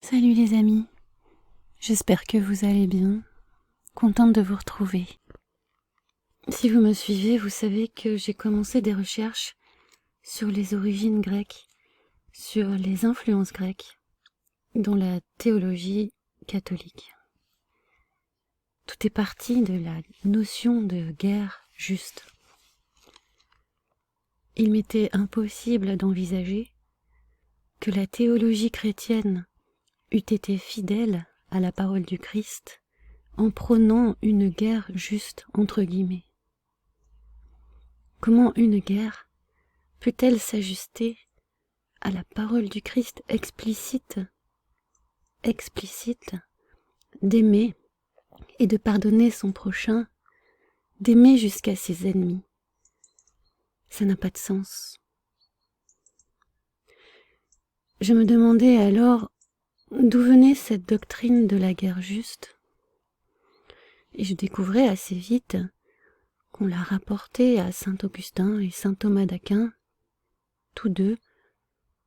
Salut les amis, j'espère que vous allez bien, contente de vous retrouver. Si vous me suivez, vous savez que j'ai commencé des recherches sur les origines grecques, sur les influences grecques dans la théologie catholique. Tout est parti de la notion de guerre juste. Il m'était impossible d'envisager que la théologie chrétienne eût été fidèle à la parole du Christ en prônant une guerre juste entre guillemets. Comment une guerre peut-elle s'ajuster à la parole du Christ explicite, d'aimer et de pardonner son prochain, d'aimer jusqu'à ses ennemis? Ça n'a pas de sens. Je me demandais alors d'où venait cette doctrine de la guerre juste, et je découvrais assez vite qu'on l'a rapportée à saint Augustin et saint Thomas d'Aquin, tous deux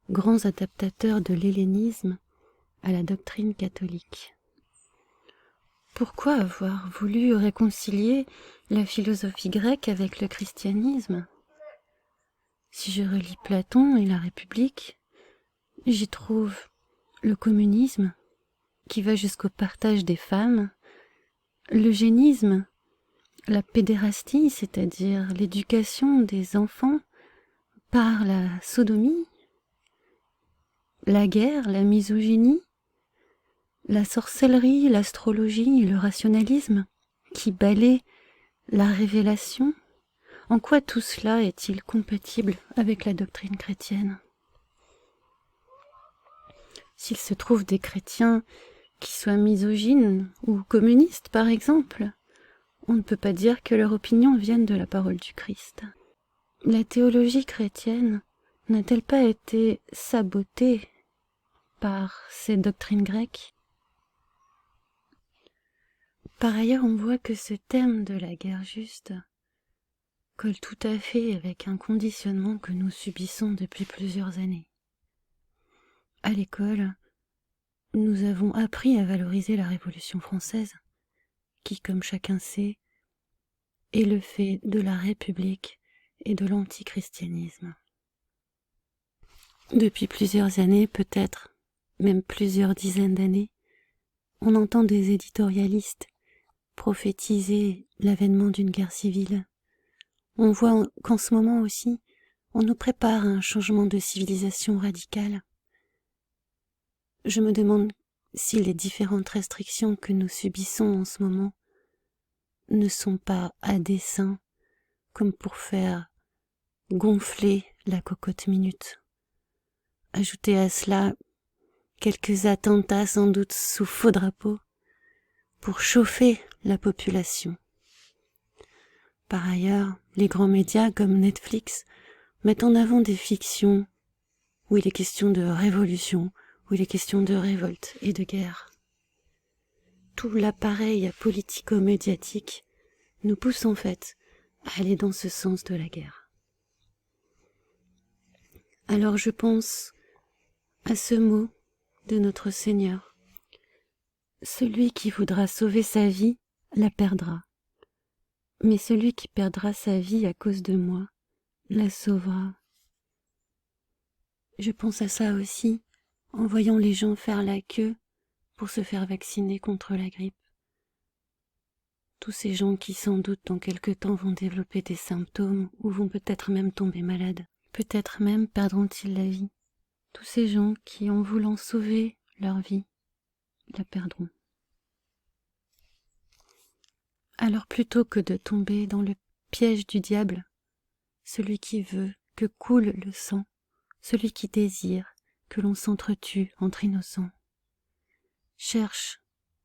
grands adaptateurs de l'hellénisme à la doctrine catholique. Pourquoi avoir voulu réconcilier la philosophie grecque avec le christianisme? Si je relis Platon et la République, j'y trouve le communisme, qui va jusqu'au partage des femmes, l'eugénisme, la pédérastie, c'est-à-dire l'éducation des enfants par la sodomie, la guerre, la misogynie, la sorcellerie, l'astrologie et le rationalisme, qui balaient la révélation. En quoi tout cela est-il compatible avec la doctrine chrétienne? S'il se trouve des chrétiens qui soient misogynes ou communistes, par exemple, on ne peut pas dire que leur opinion vienne de la parole du Christ. La théologie chrétienne n'a-t-elle pas été sabotée par ces doctrines grecques? Par ailleurs, on voit que ce thème de la guerre juste colle tout à fait avec un conditionnement que nous subissons depuis plusieurs années. À l'école, nous avons appris à valoriser la Révolution française, qui, comme chacun sait, est le fait de la République et de l'antichristianisme. Depuis plusieurs années, peut-être même plusieurs dizaines d'années, on entend des éditorialistes prophétiser l'avènement d'une guerre civile. On voit qu'en ce moment aussi, on nous prépare à un changement de civilisation radical. Je me demande si les différentes restrictions que nous subissons en ce moment ne sont pas à dessein, comme pour faire gonfler la cocotte minute. Ajoutez à cela quelques attentats sans doute sous faux drapeau pour chauffer la population. Par ailleurs, les grands médias comme Netflix mettent en avant des fictions où il est question de révolution, où il est question de révolte et de guerre. Tout l'appareil politico-médiatique nous pousse en fait à aller dans ce sens de la guerre. Alors je pense à ce mot de notre Seigneur. Celui qui voudra sauver sa vie la perdra, mais celui qui perdra sa vie à cause de moi la sauvera. Je pense à ça aussi en voyant les gens faire la queue pour se faire vacciner contre la grippe. Tous ces gens qui sans doute dans quelque temps vont développer des symptômes ou vont peut-être même tomber malades. Peut-être même perdront-ils la vie. Tous ces gens qui, en voulant sauver leur vie, la perdront. Alors plutôt que de tomber dans le piège du diable, celui qui veut que coule le sang, celui qui désire que l'on s'entretue entre innocents, cherche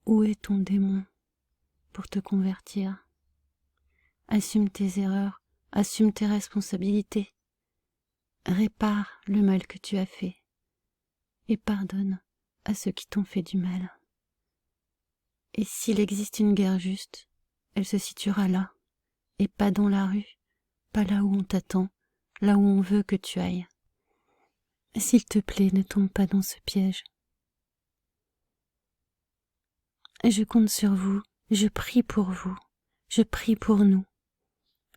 où est ton démon pour te convertir. Assume tes erreurs, assume tes responsabilités, répare le mal que tu as fait et pardonne à ceux qui t'ont fait du mal. Et s'il existe une guerre juste, elle se situera là, et pas dans la rue, pas là où on t'attend, là où on veut que tu ailles. S'il te plaît, ne tombe pas dans ce piège. Je compte sur vous, je prie pour vous, je prie pour nous,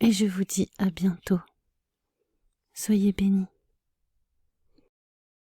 et je vous dis à bientôt. Soyez bénis.